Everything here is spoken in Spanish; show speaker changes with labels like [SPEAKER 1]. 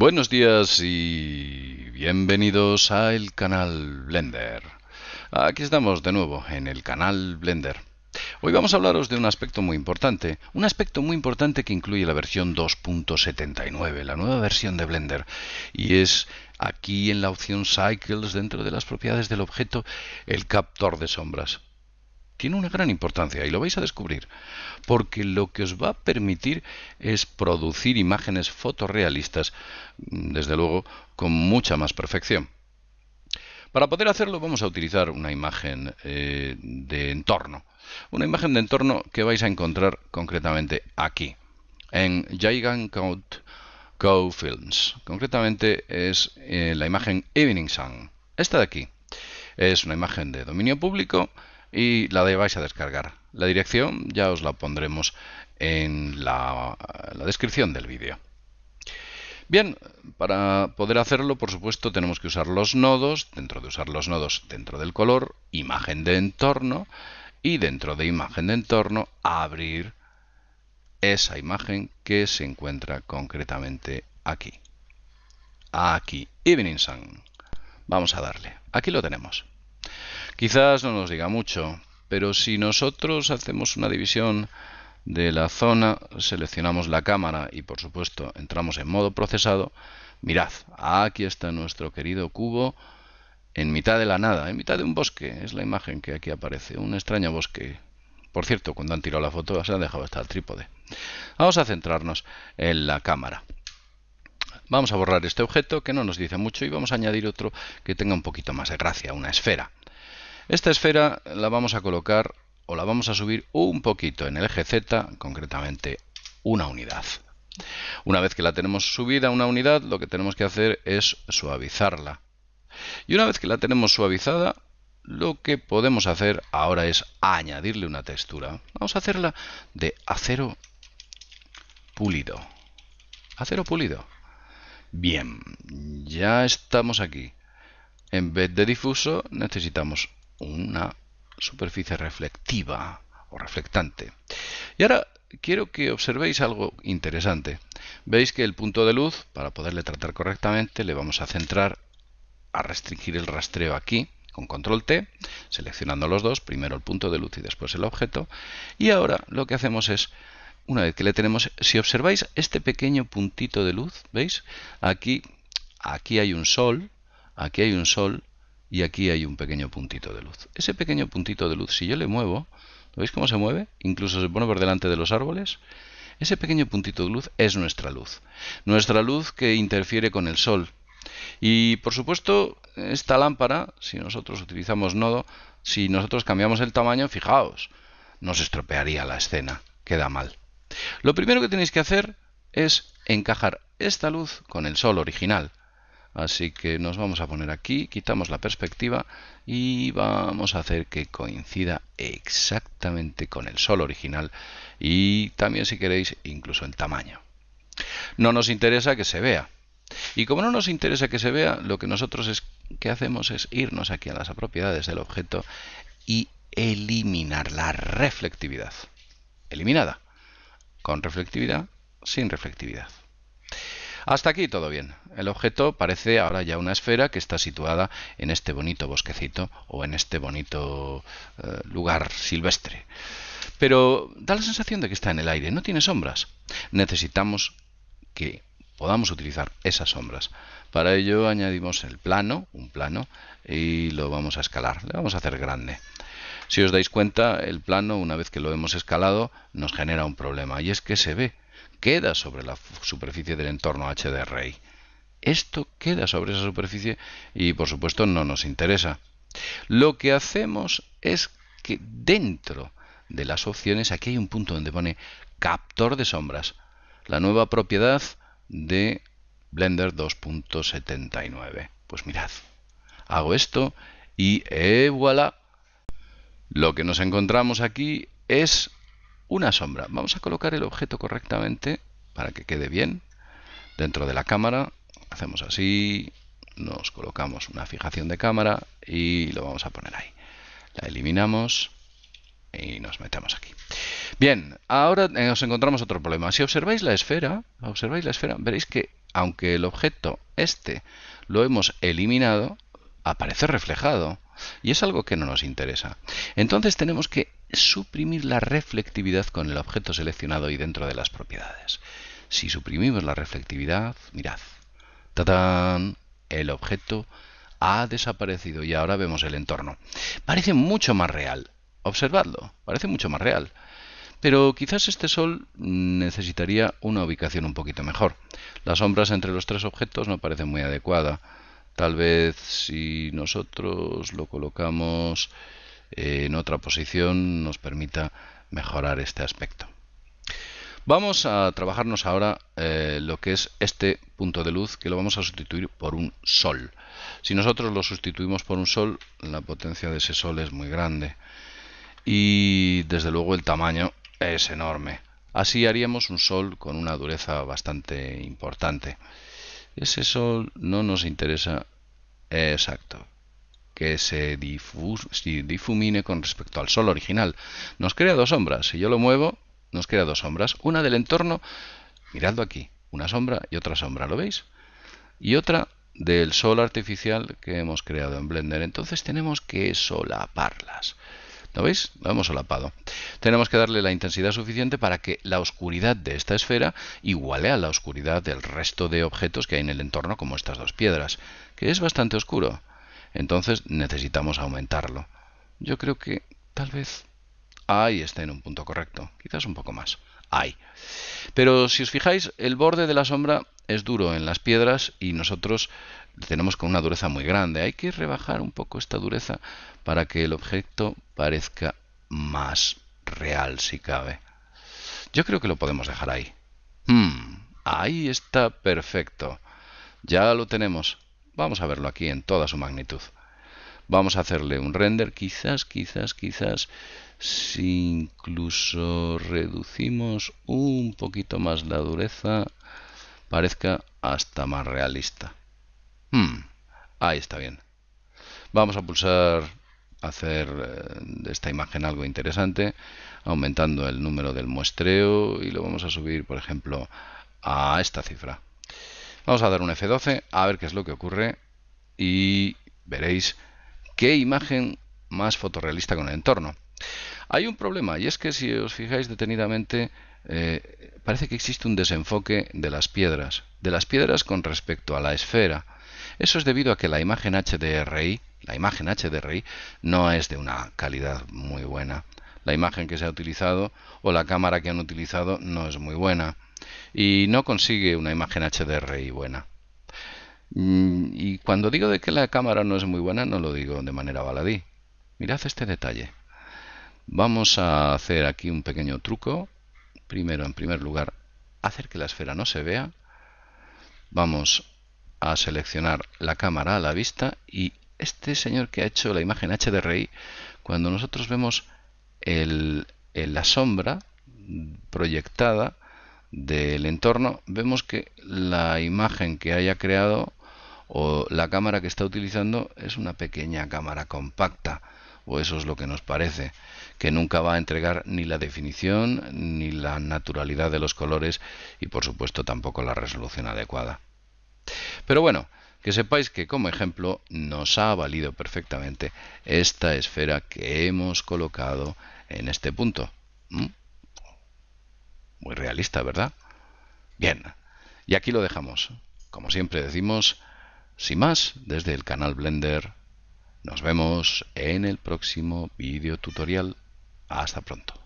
[SPEAKER 1] Buenos días y bienvenidos al canal Blender. Aquí estamos de nuevo en el canal Blender. Hoy vamos a hablaros de un aspecto muy importante que incluye la versión 2.79, la nueva versión de Blender, y es aquí en la opción Cycles, dentro de las propiedades del objeto, el captor de sombras. Tiene una gran importancia y lo vais a descubrir, porque lo que os va a permitir es producir imágenes fotorrealistas, desde luego, con mucha más perfección. Para poder hacerlo vamos a utilizar una imagen de entorno. Una imagen de entorno que vais a encontrar concretamente aquí, en Gigantcode Go Films. Concretamente es la imagen Evening Sun. Esta de aquí es una imagen de dominio público y la vais a descargar. La dirección ya os la pondremos en la descripción del vídeo. Bien, para poder hacerlo, por supuesto, tenemos que usar los nodos. Dentro de usar los nodos, dentro del color, imagen de entorno, y dentro de imagen de entorno, abrir esa imagen que se encuentra concretamente aquí. Aquí, Evening Sun. Vamos a darle. Aquí lo tenemos. Quizás no nos diga mucho, pero si nosotros hacemos una división de la zona, seleccionamos la cámara y por supuesto entramos en modo procesado, mirad, aquí está nuestro querido cubo en mitad de la nada, en mitad de un bosque. Es la imagen que aquí aparece, un extraño bosque. Por cierto, cuando han tirado la foto se ha dejado hasta el trípode. Vamos a centrarnos en la cámara. Vamos a borrar este objeto que no nos dice mucho y vamos a añadir otro que tenga un poquito más de gracia, una esfera. Esta esfera la vamos a colocar o la vamos a subir un poquito en el eje Z, concretamente una unidad. Una vez que la tenemos subida a una unidad, lo que tenemos que hacer es suavizarla. Y una vez que la tenemos suavizada, lo que podemos hacer ahora es añadirle una textura. Vamos a hacerla de acero pulido. Acero pulido. Bien, ya estamos aquí. En vez de difuso necesitamos una superficie reflectiva o reflectante. Y ahora quiero que observéis algo interesante. Veis que el punto de luz, para poderle tratar correctamente, le vamos a centrar, a restringir el rastreo aquí con control T, seleccionando los dos, primero el punto de luz y después el objeto. Y ahora lo que hacemos es, una vez que le tenemos, si observáis este pequeño puntito de luz, ¿veis? Aquí hay un sol, aquí hay un sol y aquí hay un pequeño puntito de luz. Ese pequeño puntito de luz, si yo le muevo, ¿veis cómo se mueve? Incluso se pone por delante de los árboles. Ese pequeño puntito de luz es nuestra luz. Nuestra luz que interfiere con el sol. Y por supuesto, esta lámpara, si nosotros utilizamos nodo, si nosotros cambiamos el tamaño, fijaos, nos estropearía la escena, queda mal. Lo primero que tenéis que hacer es encajar esta luz con el sol original. Así que nos vamos a poner aquí, quitamos la perspectiva y vamos a hacer que coincida exactamente con el sol original y también, si queréis, incluso el tamaño. No nos interesa que se vea. Y como no nos interesa que se vea, lo que nosotros hacemos es irnos aquí a las propiedades del objeto y eliminar la reflectividad. Eliminada. Con reflectividad, sin reflectividad. Hasta aquí todo bien. El objeto parece ahora ya una esfera que está situada en este bonito bosquecito o en este bonito lugar silvestre. Pero da la sensación de que está en el aire, no tiene sombras. Necesitamos que podamos utilizar esas sombras. Para ello añadimos el plano, un plano, y lo vamos a escalar. Le vamos a hacer grande. Si os dais cuenta, el plano, una vez que lo hemos escalado, nos genera un problema, y es que se ve, queda sobre la superficie del entorno HDRI. Esto queda sobre esa superficie y, por supuesto, no nos interesa. Lo que hacemos es que dentro de las opciones, aquí hay un punto donde pone captor de sombras, la nueva propiedad de Blender 2.79. Pues mirad, hago esto y voilà. Lo que nos encontramos aquí es una sombra. Vamos a colocar el objeto correctamente para que quede bien dentro de la cámara. Hacemos así, nos colocamos una fijación de cámara y lo vamos a poner ahí. La eliminamos y nos metemos aquí. Bien, ahora nos encontramos otro problema. Si observáis la esfera, veréis que aunque el objeto lo hemos eliminado, aparece reflejado. Y es algo que no nos interesa. Entonces tenemos que suprimir la reflectividad con el objeto seleccionado y dentro de las propiedades. Si suprimimos la reflectividad, mirad, ¡tatán!, el objeto ha desaparecido y ahora vemos el entorno. Parece mucho más real. Observadlo, parece mucho más real. Pero quizás este sol necesitaría una ubicación un poquito mejor. Las sombras entre los tres objetos no parecen muy adecuada. Tal vez si nosotros lo colocamos en otra posición nos permita mejorar este aspecto. Vamos a trabajarnos ahora lo que es este punto de luz, que lo vamos a sustituir por un sol. Si nosotros lo sustituimos por un sol, la potencia de ese sol es muy grande y desde luego el tamaño es enorme. Así haríamos un sol con una dureza bastante importante. Ese sol no nos interesa, exacto, que se difumine con respecto al sol original. Nos crea dos sombras. Si yo lo muevo, nos crea dos sombras. Una del entorno, miradlo aquí, una sombra y otra sombra, ¿lo veis? Y otra del sol artificial que hemos creado en Blender. Entonces tenemos que solaparlas. ¿Lo veis? Lo hemos solapado. Tenemos que darle la intensidad suficiente para que la oscuridad de esta esfera iguale a la oscuridad del resto de objetos que hay en el entorno, como estas dos piedras, que es bastante oscuro. Entonces necesitamos aumentarlo. Yo creo que tal vez ahí está en un punto correcto. Quizás un poco más. Ahí. Pero si os fijáis, el borde de la sombra es duro en las piedras y nosotros tenemos con una dureza muy grande. Hay que rebajar un poco esta dureza para que el objeto parezca más real, si cabe. Yo creo que lo podemos dejar ahí. Ahí está perfecto. Ya lo tenemos. Vamos a verlo aquí en toda su magnitud. Vamos a hacerle un render. Quizás, si incluso reducimos un poquito más la dureza, parezca hasta más realista. Ahí está bien. Vamos a pulsar hacer de esta imagen algo interesante, aumentando el número del muestreo y lo vamos a subir, por ejemplo, a esta cifra. Vamos a dar un F12 a ver qué es lo que ocurre y veréis qué imagen más fotorrealista con el entorno. Hay un problema y es que si os fijáis detenidamente parece que existe un desenfoque de las piedras con respecto a la esfera. Eso es debido a que la imagen HDRI no es de una calidad muy buena. La imagen que se ha utilizado o la cámara que han utilizado no es muy buena y no consigue una imagen HDRI buena. Y cuando digo de que la cámara no es muy buena, no lo digo de manera baladí. Mirad este detalle. Vamos a hacer aquí un pequeño truco. Primero, en primer lugar, hacer que la esfera no se vea. Vamos a seleccionar la cámara a la vista y este señor que ha hecho la imagen HDRI, cuando nosotros vemos la sombra proyectada del entorno, vemos que la imagen que haya creado o la cámara que está utilizando es una pequeña cámara compacta, o eso es lo que nos parece, que nunca va a entregar ni la definición ni la naturalidad de los colores y por supuesto tampoco la resolución adecuada. Pero bueno, que sepáis que como ejemplo nos ha valido perfectamente esta esfera que hemos colocado en este punto. Muy realista, ¿verdad? Bien, y aquí lo dejamos. Como siempre decimos, sin más, desde el canal Blender, nos vemos en el próximo vídeo tutorial. Hasta pronto.